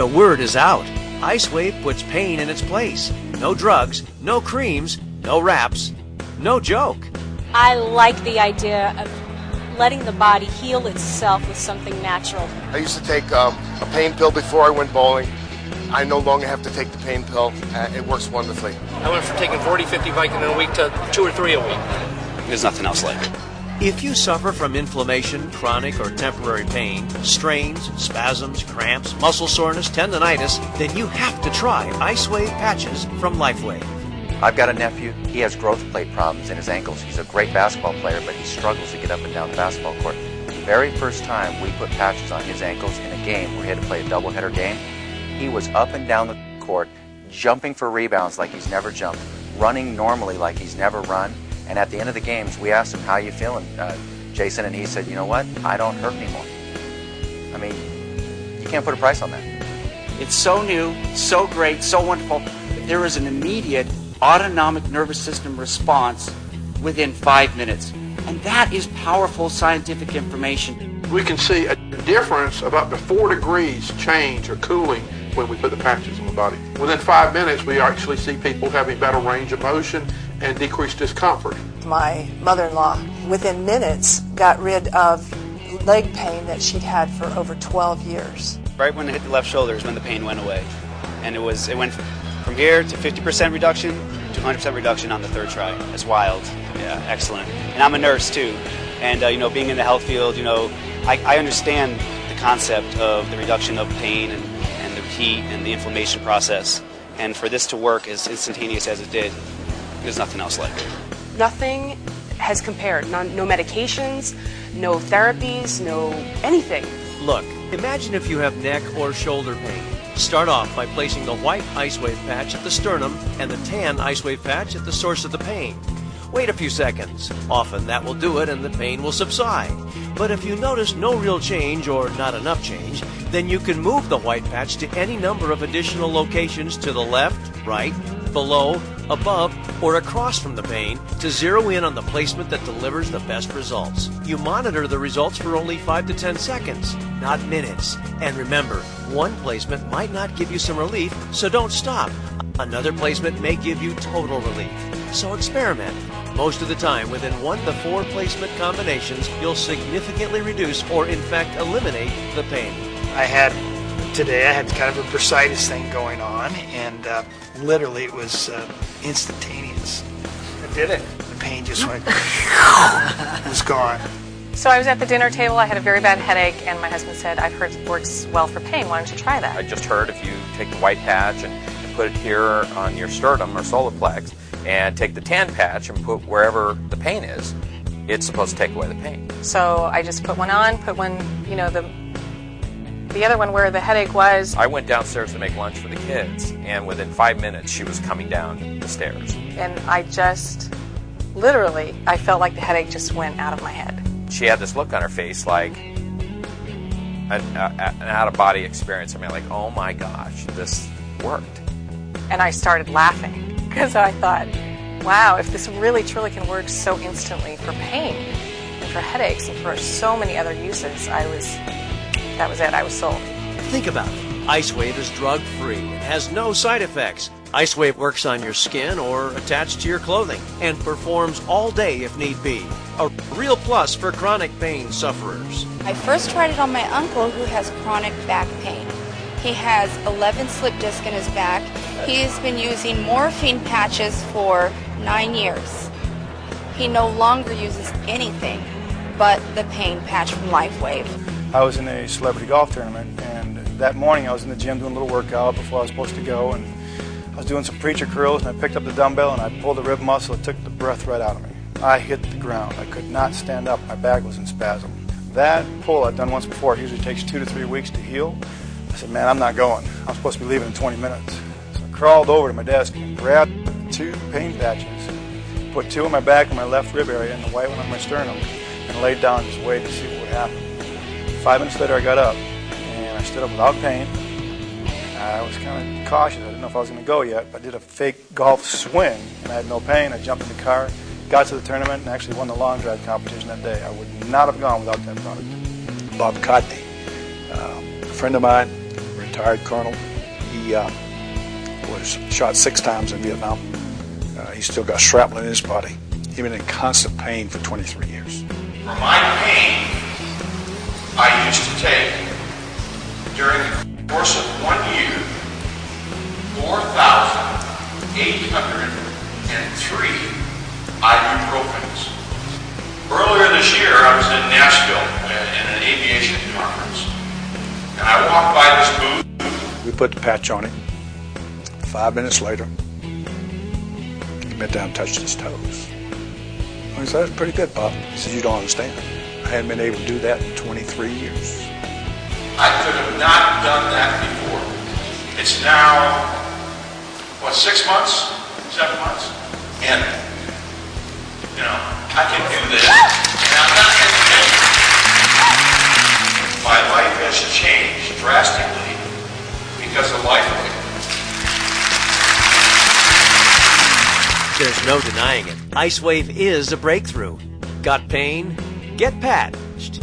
The word is out. Icewave puts pain in its place. No drugs, no creams, no wraps, no joke. I like the idea of letting the body heal itself with something natural. I used to take a pain pill before I went bowling. I no longer have to take the pain pill. It works wonderfully. I went from taking 40, 50 Vicodin a week to 2 or 3 a week. There's nothing else like it. If you suffer from inflammation, chronic or temporary pain, strains, spasms, cramps, muscle soreness, tendonitis, then you have to try Icewave patches from Lifewave. I've got a nephew. He has growth plate problems in his ankles. He's a great basketball player, but he struggles to get up and down the basketball court. The very first time we put patches on his ankles in a game where he had to play a doubleheader game, he was up and down the court, jumping for rebounds like he's never jumped, running normally like he's never run. And at the end of the games, we asked him, how you feeling, Jason? And he said, you know what? I don't hurt anymore. I mean, you can't put a price on that. It's so new, so great, so wonderful. There is an immediate autonomic nervous system response within 5 minutes. And that is powerful scientific information. We can see a difference of up to 4 degrees change or cooling when we put the patches on the body. Within 5 minutes, we actually see people having better range of motion and decreased discomfort. My mother-in-law, within minutes, got rid of leg pain that she'd had for over 12 years. Right when it hit the left shoulder is when the pain went away. And it went from here to 50% reduction to 100% reduction on the third try. It's wild. Yeah, excellent. And I'm a nurse too. And being in the health field, I understand the concept of the reduction of pain and the heat and the inflammation process. And for this to work as instantaneous as it did, there's nothing else like it. Nothing has compared. No medications, no therapies, no anything. Look, imagine if you have neck or shoulder pain. Start off by placing the white Icewave patch at the sternum and the tan Icewave patch at the source of the pain. Wait a few seconds. Often that will do it and the pain will subside. But if you notice no real change or not enough change, then you can move the white patch to any number of additional locations to the left, right, below, above, or across from the pain to zero in on the placement that delivers the best results. You monitor the results for only 5 to 10 seconds, not minutes. And remember, one placement might not give you some relief, so don't stop. Another placement may give you total relief. So experiment. Most of the time, within 1 to 4 placement combinations, you'll significantly reduce or in fact eliminate the pain. Today I had kind of a bursitis thing going on, and literally it was instantaneous. I did it. The pain just went, it was gone. So I was at the dinner table, I had a very bad headache, and my husband said, I've heard it works well for pain, why don't you try that? I just heard if you take the white patch and put it here on your sternum or solar plex, and take the tan patch and put wherever the pain is, it's supposed to take away the pain. So I just put one on, put one, the other one where the headache was. I went downstairs to make lunch for the kids, and within 5 minutes she was coming down the stairs. And I just, literally, I felt like the headache just went out of my head. She had this look on her face like an out-of-body experience. I mean, like, oh my gosh, this worked. And I started laughing because I thought, wow, if this really truly can work so instantly for pain and for headaches and for so many other uses, that was it. I was sold. Think about it. Icewave is drug-free and has no side effects. Icewave works on your skin or attached to your clothing and performs all day if need be. A real plus for chronic pain sufferers. I first tried it on my uncle who has chronic back pain. He has 11 slip discs in his back. He's been using morphine patches for 9 years. He no longer uses anything but the pain patch from Lifewave. I was in a celebrity golf tournament, and that morning I was in the gym doing a little workout before I was supposed to go, and I was doing some preacher curls, and I picked up the dumbbell and I pulled the rib muscle. It took the breath right out of me. I hit the ground. I could not stand up. My back was in spasm. That pull I'd done once before. It usually takes 2 to 3 weeks to heal. I said, man, I'm not going. I'm supposed to be leaving in 20 minutes. So I crawled over to my desk and grabbed 2 pain patches, put 2 on my back and my left rib area and the white one on my sternum, and laid down and just waited to see what would happen. 5 minutes later, I got up, and I stood up without pain. I was kind of cautious. I didn't know if I was going to go yet. I did a fake golf swing, and I had no pain. I jumped in the car, got to the tournament, and actually won the long drive competition that day. I would not have gone without that product. Bob Cotney, a friend of mine, retired retired colonel. He was shot 6 times in Vietnam. He's still got shrapnel in his body. He's been in constant pain for 23 years. For my pain, I used to take, during the course of 1 year, 4,803 ibuprofens. Earlier this year, I was in Nashville in an aviation conference, and I walked by this booth. We put the patch on him. 5 minutes later, he bent down and touched his toes. I said, "That's pretty good, Pop." He said, "You don't understand. I hadn't been able to do that in 23 years. I could have not done that before. It's now, 6 months? 7 months? And, I can do this, and I'm not going to do it. My life has changed drastically because of Lifewave. There's no denying it. Icewave is a breakthrough. Got pain? Get patched.